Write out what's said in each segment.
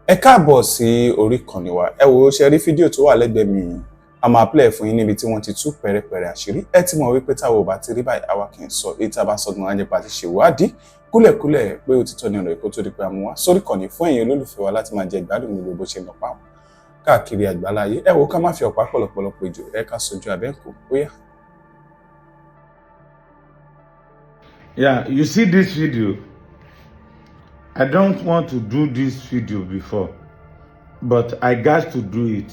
Ẹ káàbọ̀ sí orí ìkànnì wa. Ẹ wò ó ṣe rí fídíò tó wà lẹ́gbẹ̀ẹ́ mi. A máa play fún yín níbi tí wọ́n ti tú pẹ̀rẹ̀pẹ̀rẹ̀ àṣírí. Ẹ ti mọ̀ wípé táwa ò bá ti rí báyìí àwa kì í sọ. Èyí tí a bá sọ gan an jẹ́ pa ti ṣe ìwádìí kúlẹ̀kúlẹ̀ pé òtítọ́ ni ọ̀rọ̀ èkó tó di pé a mú wá sórí ìkànnì fún ẹ̀yin olólùfẹ́ wa láti máa jẹ ìgbádùn gbogbo bó ṣe ń lọ pa wọn káàkiri àgbáláyé. Ẹ wò ó ká má fi ọ̀pá pọ̀lọ̀pọ̀lọpọ̀ ìjò ẹ ká sojú abẹ́ǹkó bóyá. Yeah, you see this video. I don't want to do this video before, but I got to do it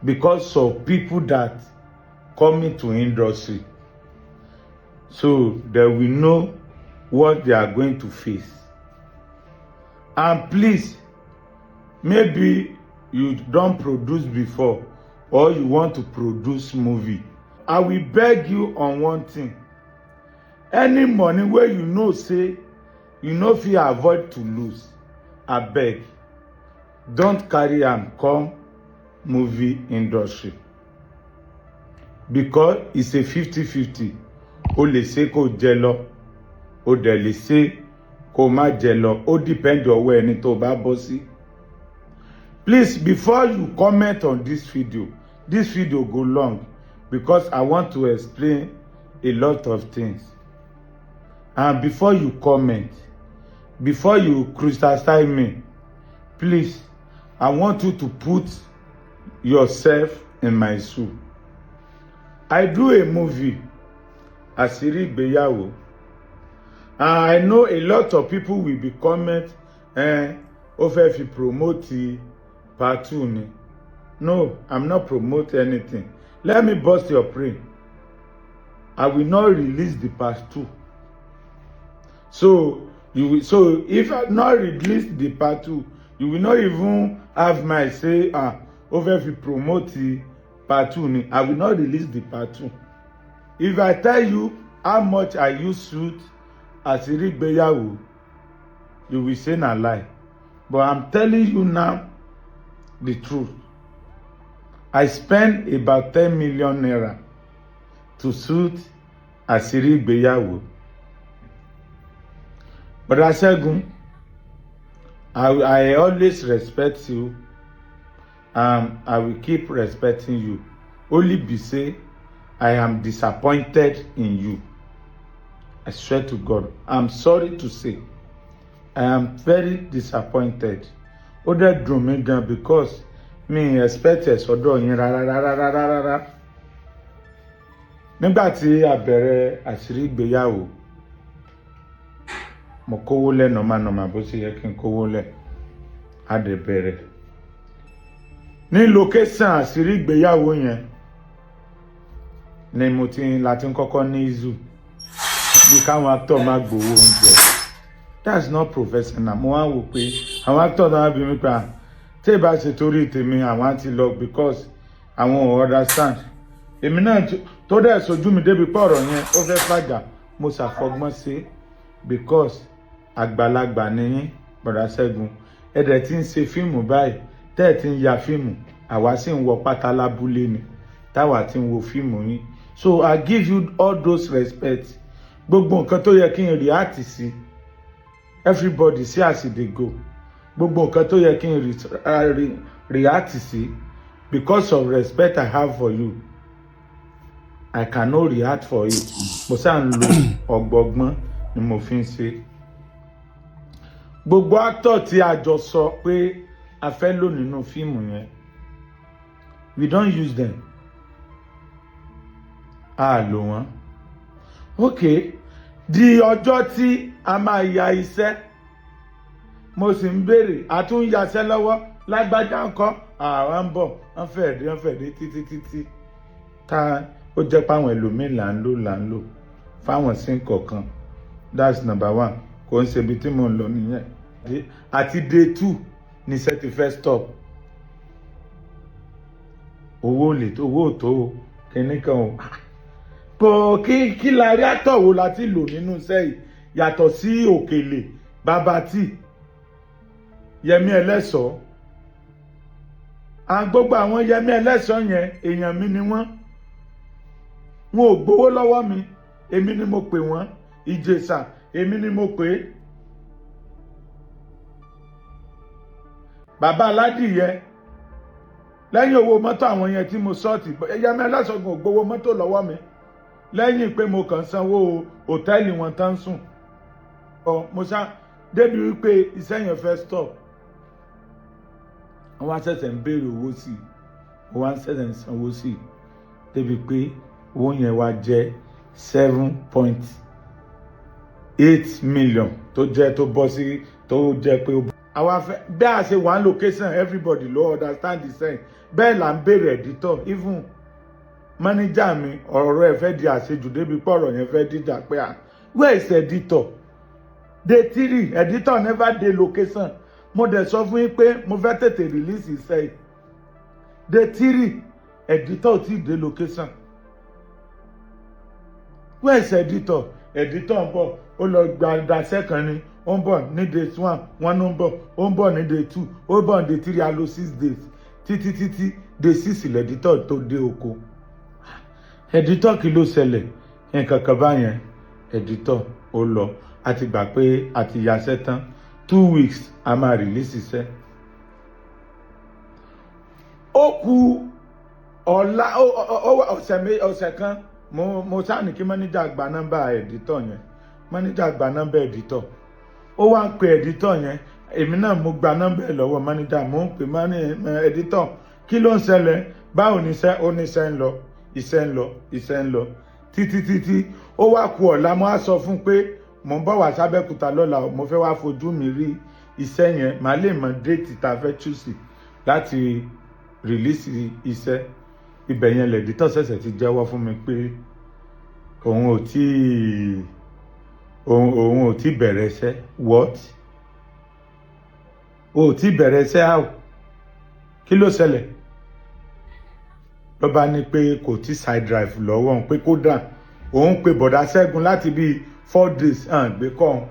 because of people that come into industry, so that we know what they are going to face. And please, maybe you don't produce before or you want to produce movie. I will beg you on one thing. Any money where you know say you no fit avoid to lose, abeg don't carry am come movie industry, because it's a 50-50. O lè ṣe kó jẹ lọ, o dẹ̀ lè ṣe kó má jẹ lọ, ó depend ọwọ́ ẹni tó bá bọ́ sí. Please, before you comment on this video go long because I want to explain a lot of things. And before you comment, before you criticize me, please, I want you to put yourself in my shoe. I do a movie, Àṣírí Ìgbéyàwó. And I know a lot of people will be comment, ó fẹ́ fi promote part 2 ni. No, I'm not promoting anything. Let me burst your brain. I will not release the part 2. So if I not release the part 2, you will not even have my say, over if you promote the part 2 ni. I will not release the part 2. If I tell you how much I use shoot Àṣírí Ìgbéyàwó, you will say na lie. But I'm telling you now the truth. I spent about 10 million naira to shoot Àṣírí Ìgbéyàwó. But Segun, I always respect you. I will keep respecting you. Only be say I am disappointed in you. I swear to God. I'm sorry to say. I am very disappointed. Ó dẹ̀ dùn mí gan because me expect sọ́dọ̀ yín rárá. Nígbà tí a bẹ̀rẹ̀ Àṣírí Ìgbéyàwó, mo kówó lẹ̀ normal bó ṣe yẹ kí n kówó lẹ̀. A dẹ̀ bẹ̀rẹ̀. Ní location Àṣírí Ìgbéyàwó yẹn ni mo ti láti kọ́kọ́ ní issue. Bí káwọn actor má gbowó oúnjẹ. That's not professional. Mo wá wò pé àwọn actor náà bí mi pa tí bá ṣe torí tèmi àwọn ti lọ because àwọn ò understand. Èmi náà tó dẹ̀ sojú mi débi pé ọ̀rọ̀ yẹn ó fẹ́ fàjà, mo ṣàfọgbọ́n ṣe because àgbàlagbà ni yín, Brother Segun. Ẹ dẹ̀ ti ń ṣe fíìmù báyìí, tẹ́ ẹ̀ ti ń ya fíìmù, àwa sì ń wọ pátá lábúlé ni, táwa ti ń wo fíìmù yín. So I give you all those respect. Gbogbo nǹkan tó yẹ kí n react sí, everybody see as they go. Gbogbo nǹkan tó yẹ kí n react sí, because of respect I have for you, I cannot react for it. Mo ṣáà ń lo ọgbọ́gbọ́n ni mo fi ń ṣe. Gbogbo actor tí a jọ sọ pé a fẹ́ lò nínú fíìmù yẹn, we don't use them. A lò wọ́n. Okay, di ọjọ́ tí a máa ya iṣẹ́, mo sì ń béèrè, a tún yaṣẹ́ lọ́wọ́, lágbájá ńkọ́, àwọn ń bọ̀, wọ́n fẹ́ dé títí tá ó jẹ́ páwọn ẹlòmíì là ń lò fáwọn sí kọ̀ọ̀kan. That's number 1. Kò ń ṣe ibi tí mo ń lọ nìyẹn. Àti day 2 ni iṣẹ́ ti fẹ́ stop. Owó tó kíní kan o. Pọ̀ kí la rí àtọ̀wò láti lò nínú iṣẹ́ yìí yàtọ̀ sí Òkèlè, Babati, Yẹmí Ẹlẹ́ṣọ̀. Gbogbo àwọn Yẹmí Ẹlẹ́ṣọ̀ yẹn èèyàn mi ni wọ́n. Wọn ò gbowó lọ́wọ́ mi, èmi ni mo pè wọ́n. Ìjẹ̀ṣà, èmi ni mo pè. bàbá aládìyẹ lẹ́yìn owó mọ́tò àwọn yẹn tí mo sọ́ọ̀tì Yẹmí Ọlásọ̀gùn ò gbowó mọ́tò lọ́wọ́ mi lẹ́yìn pé mo kàn sanwó hòtẹ́ẹ̀lì wọn tán sùn mo sá débi wípé iṣẹ́ yẹn fẹ́ stop wọ́n wá ṣẹ̀ṣẹ̀ ń béèrè owó sí i wọ́n wá ṣẹ̀ṣẹ̀ ń sanwó sí i débi pé owó yẹn wá jẹ́ 7.8 million tó jẹ́ tó bọ́ sí tó jẹ́ pé àwa fẹ́ bí a ṣe wà ní location everybody ló understand the same bẹ́ẹ̀ là ń béèrè editor even manager mi ọ̀rọ̀ ẹ̀ fẹ́ di àṣejù débi pé ọ̀rọ̀ yẹn fẹ́ dìjà pé where is editor day 3 editor never dey location mo dẹ̀ sọ fún yín pé mo fẹ́ tètè release iṣẹ́ day 3 editor ti dé location where is editor editor ń bọ̀ ó lọ gba ìdásẹ́ kan ni ó ń bọ̀ ní day 1 wọ́n ló ń bọ̀ ó ń bọ̀ ní day 2 ó ń bọ̀ ní day 3 a lò 6 days títí day 6 lẹ́dítọ̀ tó dé oko editor kí ló ṣẹlẹ̀ nǹkan kan báyẹn editor ó lọ àti gbà pé àti yàṣẹ́ tán 2 weeks a máa release iṣẹ́ ó kù ọ̀la ọ̀sẹ̀ kan mo sáà ní kí manager gba nọ́mbà editor yẹn manager gba nọ́mbà editor ó wá ń pe editor yẹn èmi náà mo gba nọ́mbà ẹ̀ lọ́wọ́ manager mo ń pè editor kí ló ń ṣẹlẹ̀ báwo ni iṣẹ́ ó ní iṣẹ́ ń lọ iṣẹ́ ń lọ títí ó wá kù ọ̀la mo á sọ fún pé mo ń bọ̀ wá sábẹ́kúta lọ́la mo fẹ́ wá fojú mi rí iṣẹ́ yẹn màá lè mọ déètì tá a fẹ́ chúùsì láti rìlíìsì iṣẹ́ ibẹ̀ yẹn lẹ́dítọ̀ ṣẹ̀ṣẹ̀ ti jẹ́wọ́ fún mi pé òun ò tí bẹ̀rẹ̀ iṣẹ́ what o tí bẹ̀rẹ̀ iṣẹ́ how kí ló ṣẹlẹ̀ ló bá ní pé kò tí side drive lọ́wọ́ òun pé kódà òun pe bọ̀dá Ṣẹ́gun láti bíi 4 days gbé kọ́ òun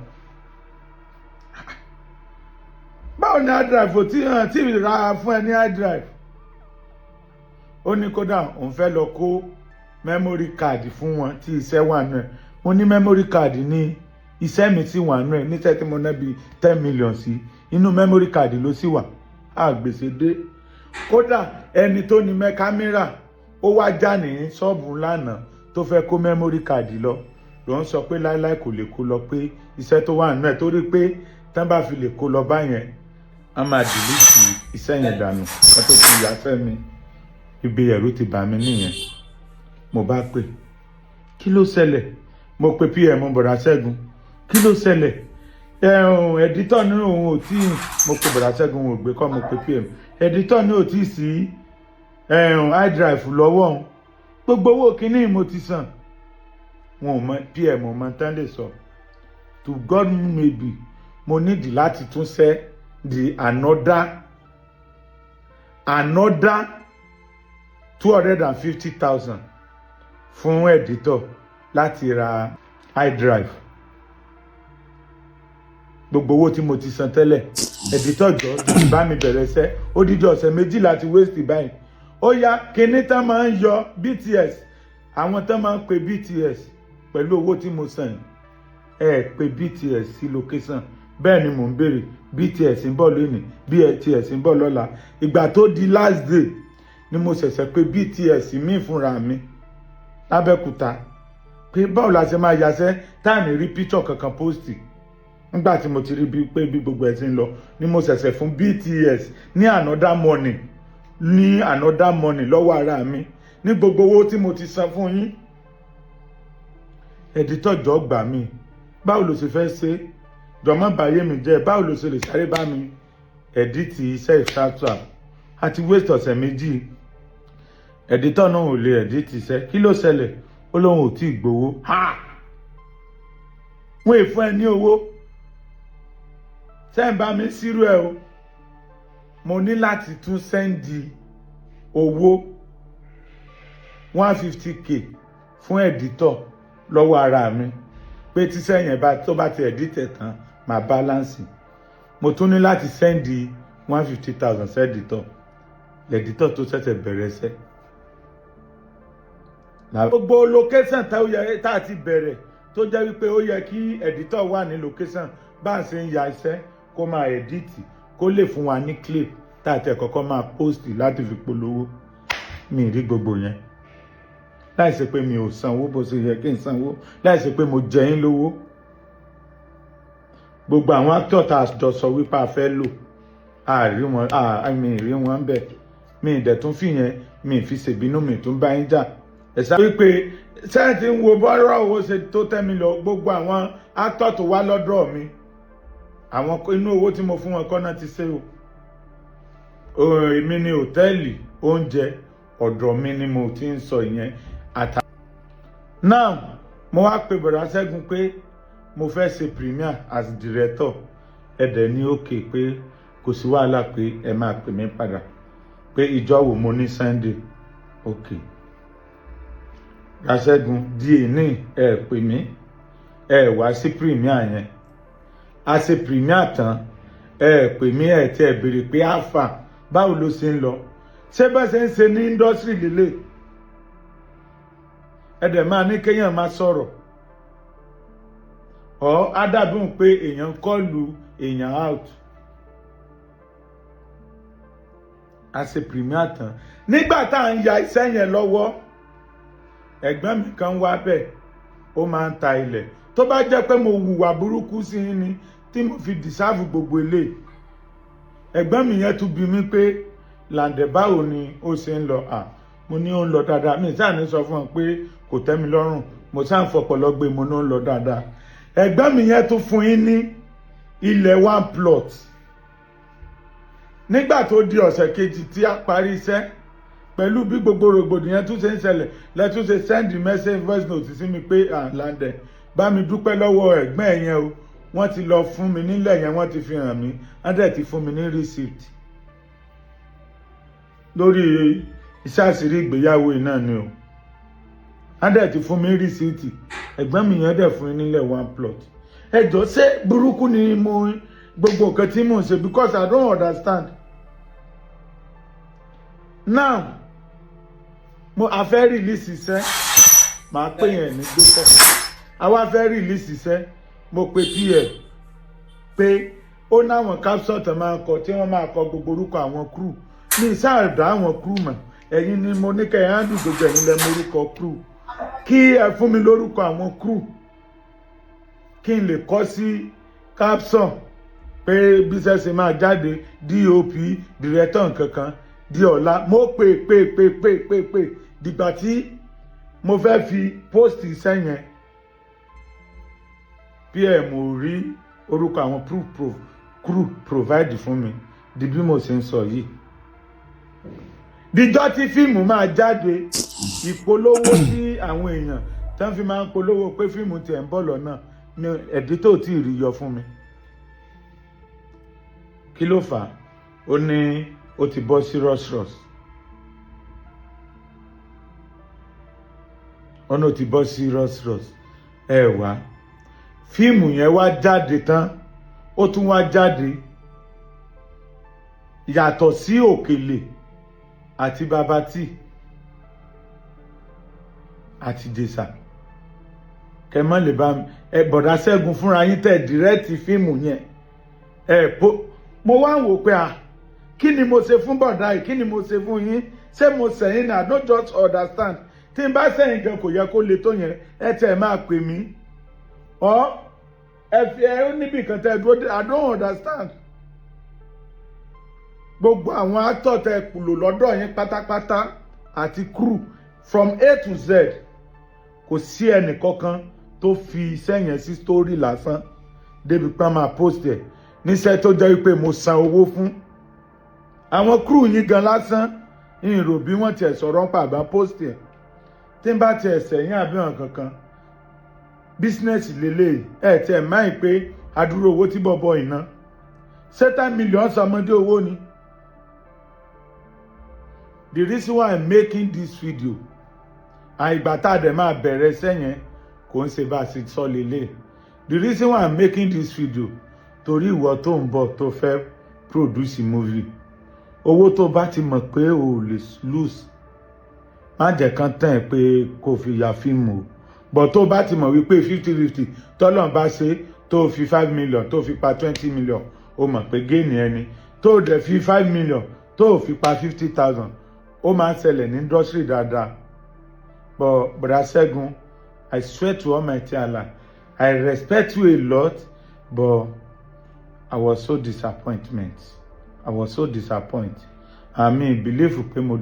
báwo ni hard drive ò tí ra fún ẹ ní hard drive ó ní kódà òun fẹ́ lọ kó memory card fún wọn tí iṣẹ́ wà nù ẹ̀ mo ní memory card ní iṣẹ́ mi tí wà nù ẹ̀ níṣẹ́ tí mo ná bíi 10 million sí inú memory card ló sì wà àgbèsè dé kódà ẹni tó ní kámẹ́rà ó wá já ní ṣọ́ọ̀bù lánàá tó fẹ́ kó memory card lọ ló ń sọ pé láíláí kò lè kó lọ pé iṣẹ́ tó wà nù ẹ̀ torí pé tán bá fi lè kó lọ báyẹn a máa dìlítì iṣẹ́ yẹn dànù wọ́n tó fi yàfẹ́ mi ibi ẹ̀rù ti bà mí nìyẹn mo bá pè kí ló ṣẹlẹ̀ mo pe PM bọ̀dá Ṣẹ́gun kí ló ṣẹlẹ̀ editor ní òun ò tí mo pe bọ̀dá Ṣẹ́gun ò gbé kọ́ mo pe PM editor ní ò tí sí hard drive lọ́wọ́ òun gbogbo owó kínní mo ti san wọn ò mọ PM ò mọ tán lè sọ to God maybe mo nídìí láti tún ṣe di another 250,000 fún editor láti ra hard drive gbogbo owó tí mo ti san tẹ́lẹ̀ editor jọ bá mi bẹ̀rẹ̀ iṣẹ́ ó dídí ọ̀sẹ̀ méjì láti waste báyìí ó yá kíní tán máa ń yọ BTS àwọn tán máa ń pe BTS pẹ̀lú owó tí mo san pe BTS sí location bẹ́ẹ̀ ni mò ń béèrè BTS ń bọ̀ lónìí BTS ń bọ̀ lọ́la ìgbà tó di last day ni mo ṣẹ̀ṣẹ̀ pé BTS mi fúnra mi lábẹ́kúta pé báwo la ṣe máa yàṣẹ́ táàní rí picture kankan posti nígbà tí mo ti rí pé bí gbogbo ẹ̀ ti ń lọ ni mo ṣẹ̀ṣẹ̀ fún BTS ní another money lọ́wọ́ ara mi ní gbogbo owó tí mo ti san fún yín editor jọ gbà mí báwo ló ṣe fẹ́ ṣe jọmọ́ báyé mi jẹ́ báwo ló ṣe lè sáré bá mi ẹ̀dítì iṣẹ́ ìṣàtúà àti waste ọ̀sẹ̀ méjì editor náà ò lè ẹ̀dítì iṣẹ́ kí ló ṣẹlẹ̀ ó lóun ò tí ì gbowó wọ́n è fún ẹ ní owó ṣé ń bá mi sírú ẹ o mo ní láti tún sẹ́ndì owó 150k fún editor lọ́wọ́ ara mi pé tí sẹ́yìn tó bá ti ẹ̀dítẹ̀ tán máa báláǹsì mo tún ní láti sẹ́ndì 150,000 sẹ́dítọ̀ lẹ́dítọ̀ tó ṣẹ̀ṣẹ̀ bẹ̀rẹ̀ iṣẹ́ gbogbo location tá a ti bẹ̀rẹ̀ tó jẹ́ wípé ó yẹ kí ẹ̀dítọ̀ wà ní location bá ń ṣe ń ya iṣẹ́ kó máa ẹ̀dítì kó lè fún wa ní clip tá a tẹ̀ kọ́kọ́ máa post láti fi polówó. Mi rí gbogbo yẹn láìsí pé mi ò sanwó bó ṣe yẹ kí n sanwó, láìsí pé mo jẹ yín lówó. Gbogbo àwọn actor tá a jọ sọ wípé a fẹ́ lò àárí wọn, mi rí wọn bẹ̀. Mi ìdẹ̀ tún fi yẹn mi fi ṣèbínú mi tún bá yín jà. Ẹ̀sà wípé sẹ́ẹ̀tì ń wo bọ́rọ̀ owó ṣe tó tẹ́ mi lọ. Gbogbo àwọn actor tó wá lọ́dọ̀ mi, àwọn inú owó tí mo fún wọn kọ́ náà ti ṣe o. Èmi ni hòtẹ́ẹ̀lì oúnjẹ ọ̀dọ̀ mi ni mo ti ń sọ ìyẹn àtà. Now mo wá pe bọ̀dá Ṣẹ́gun pé mo fẹ́ ṣe premier as director. Ẹ̀dẹ̀ ní òkè pé kò sí wàhálà pé ẹ máa pè mí padà pé ìjọ wo mo ní Sunday. Okay. Ṣẹ́gun di èní ẹ pè mí ẹ wá sí premier yẹn. A ṣe premier tán ẹ pè mí ẹ tí ẹ béèrè pé àfà báwo ló ṣe ń lọ. Ṣé bá ṣe ń ṣe ní industry lélẹ̀? Ẹ dẹ̀ máa ní kéèyàn máa sọ̀rọ̀. Ọ̀ á dàbí pé èèyàn kọlù èèyàn out. A ṣe premier tán. Nígbà tá à ń ya iṣẹ́ yẹn lọ́wọ́, ẹ̀gbọ́n mi kan wá bẹ̀, ó máa ń ta ilẹ̀. Tó bá jẹ́ pé mo hùwà burúkú sí yín ni tí mo fi deserve gbogbo ilé. Ẹ̀gbọ́n mi yẹn tún bi mí pé lande báwo ni ó ṣe ń lọ. Mo ní ó ń lọ dáadáa. Mi sáà ní sọ fún ọ pé kò tẹ́ mi lọ́rùn. Mo sáà ń fọpọlọ gbé mo ní ó ń lọ dáadáa. Ẹ̀gbọ́n mi yẹn tún fún yín ní ilẹ̀ 1 plot. Nígbà tó di ọ̀sẹ̀ kejì tí a parí iṣẹ́, pẹ̀lú bí gbogbo rògbòdìyàn tún ṣe ń ṣẹlẹ̀, lẹ́tún ṣe send message voice note sí mi pé lande bá mi dúpẹ́ lọ́wọ́ ẹ̀gbọ́n ẹ̀ yẹn o. Wọ́n ti lọ fún mi nílẹ̀ yẹn, wọ́n ti fi hàn mí, wọ́n dẹ̀ ti fún mi ní receipt lórí iṣẹ́ àṣírí ìgbéyàwó iná ni o. Wọ́n dẹ̀ ti fún mi receipt. Ẹ̀gbọ́n mi yẹn dẹ̀ fún mi nílẹ̀ 1 plot. Ẹ jọ̀ọ́ ṣé burúkú ni mo gbogbo nǹkan tí mò ń ṣe because I don't understand. Now a fẹ́ release iṣẹ́, màá pè yẹn ní gbẹ́kọ̀. Àwa fẹ́ release iṣẹ́, mo pe PM pé ó náwọn capsule tó máa kọ tí wọ́n máa kọ gbogbo orúkọ àwọn crew. Mi sáàdá àwọn crew mọ̀, ẹ̀yin ni mo ní kẹ́ ẹ̀ handle gbogbo ẹ̀yin lẹ morúkọ crew. Kí ẹ fún mi lórúkọ àwọn crew kí n lè kọ sí capsule pé bí sẹ́sẹ̀ máa jáde DOP director nkankan di ọ̀la. Mo pè dìgbà tí mo fẹ́ fi post iṣẹ́ yẹn. PM ò rí orúkọ àwọn crew provide fún mi di bí mo ṣe ń sọ yìí. Díjọ́ tí fíìmù máa jáde, ìpolówó tí àwọn èèyàn tán fi máa ń polówó pé fíìmù tiẹ̀ ń bọ̀ lọ́nà ni editor tí ì rí yọ fún mi. Kí ló fà á? Ó ní ó ti bọ́ sí rush. Ọ̀nà ó ti bọ́ sí rush. Ẹ wá fíìmù yẹn wá jáde tán, ó tún wá jáde yàtọ̀ sí Òkèlè àti Babati àti Jésà. Kẹ́mọ́ lè bá mi bọ̀dá Ṣẹ́gun fúnra yín tẹ̀ dírẹ́tì fíìmù yẹn. Mo wá ń wò pé kí ni mo ṣe fún bọ̀dá yìí, kí ni mo ṣe fún yín? Ṣé mo sẹ̀yìn náà? No just understand. Tí n bá sẹ̀yìn gan kò yẹ kó le tó yẹn, ẹ tẹ̀ máa pè mí. Ẹ níbi kan tẹ́ dúró dé, I don't understand. Gbogbo àwọn actor tẹ́ kùlò lọ́dọ̀ yín pátápátá àti crew from A to Z, kò sí ẹnì kankan tó fi iṣẹ́ yẹn sí story lásán débi pé máa post ẹ̀ níṣẹ́ tó jẹ́ wípé mo san owó fún. Àwọn crew yín gan lásán ìrò bí wọ́n tiẹ̀ sọ̀rọ̀ pa àbá post ẹ̀. Tí n bá tiẹ̀ sẹ̀yìn àbí hàn kankan, business lélẹ̀ ẹ̀ tiẹ̀ máì pé adúrò owó tí bọ̀bọ̀ iná 7 million sọmọdé owó ni. The reason why I'm making this video, àìgbà tá a dẹ̀ máa bẹ̀rẹ̀ sẹ́yìn kò ń ṣe bá a ṣe sọ lélẹ̀. The reason why I'm making this video, torí ìwọ tó ń bọ̀ tó fẹ́ produce movie, owó tó bá ti mọ̀ pé o lè lose, má jẹ́ kán tán ẹ̀ pé kò fi ya fíìmù o. But tó bá ti mọ̀ wípé 50-50 tọ́lọ̀ bá ṣe tó fi 5 million tó fi pa 20 million, o mọ̀ pé gain ẹni tó dẹ̀ fi 5 million tó fi pa 50,000 ó máa ń ṣẹlẹ̀ ní industry dáadáa. But Brother Segun, I swear to Almighty Allah, I respect you a lot, but I was so disappointed. I mean, believe pé mo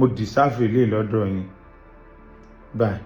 deserve ilé lọ́dọ̀ yín. Bye.